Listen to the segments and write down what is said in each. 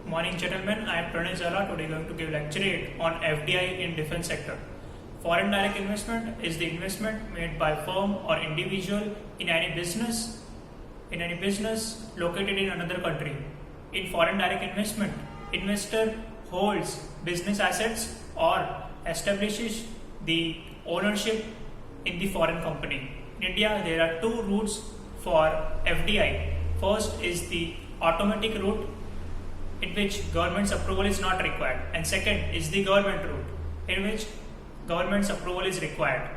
Good morning, gentlemen. I am Pranay Zala. Today going to give lecture on FDI in defense sector. Foreign direct investment is the investment made by firm or individual in any business located in another country. In foreign direct investment, investor holds business assets or establishes the ownership in the foreign company. In India, there are two routes for FDI. First is the automatic route, in which government's approval is not required, and second is the government route, in which government's approval is required.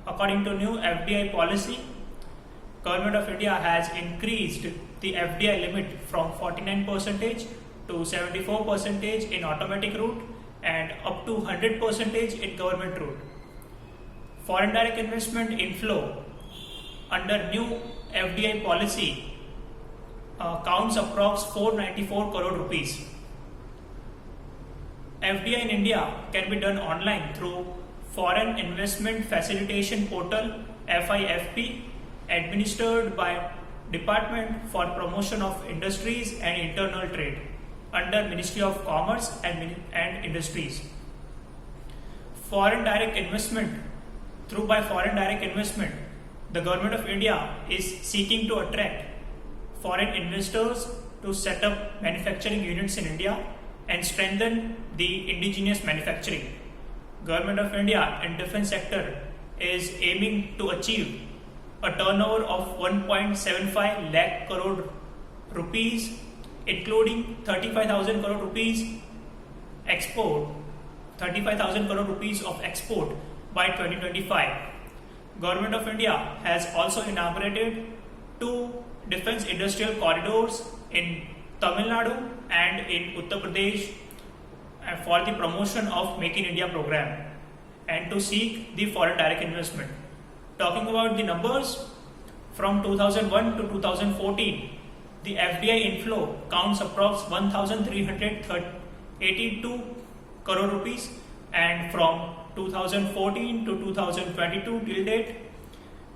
According to new FDI policy, Government of India has increased the FDI limit from 49% to 74% in automatic route and up to 100% in government route. Foreign direct investment inflow under new FDI policy counts approx 494 crore rupees. FDI in India can be done online through Foreign Investment Facilitation Portal FIFP, administered by Department for Promotion of Industries and Internal Trade under Ministry of Commerce and Industries. Foreign direct investment by foreign direct investment, the Government of India is seeking to attract foreign investors to set up manufacturing units in India and strengthen the indigenous manufacturing. Government of India in defense sector is aiming to achieve a turnover of 1.75 lakh crore rupees, including 35,000 crore rupees export, 35,000 crore rupees of export by 2025. Government of India has also inaugurated two defense industrial corridors in Tamil Nadu and in Uttar Pradesh for the promotion of Make in India program and to seek the foreign direct investment. Talking about the numbers, from 2001 to 2014, the FDI inflow counts approx 1,382 crore rupees, and from 2014 to 2022 till date,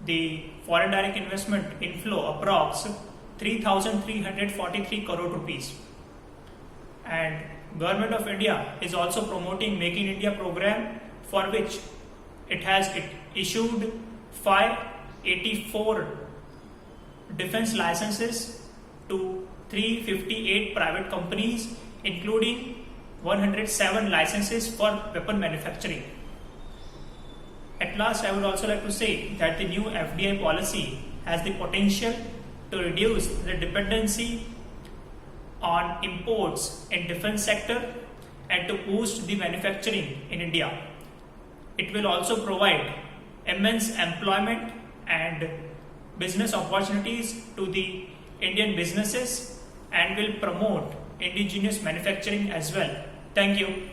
the foreign direct investment inflow approx 3,343 crore rupees. And Government of India is also promoting Make in India program, for which it has issued 584 defense licenses to 358 private companies, including 107 licenses for weapon manufacturing. At last, I would also like to say that the new FDI policy has the potential to reduce the dependency on imports in defense sector and to boost the manufacturing in India. It will also provide immense employment and business opportunities to the Indian businesses and will promote indigenous manufacturing as well. Thank you.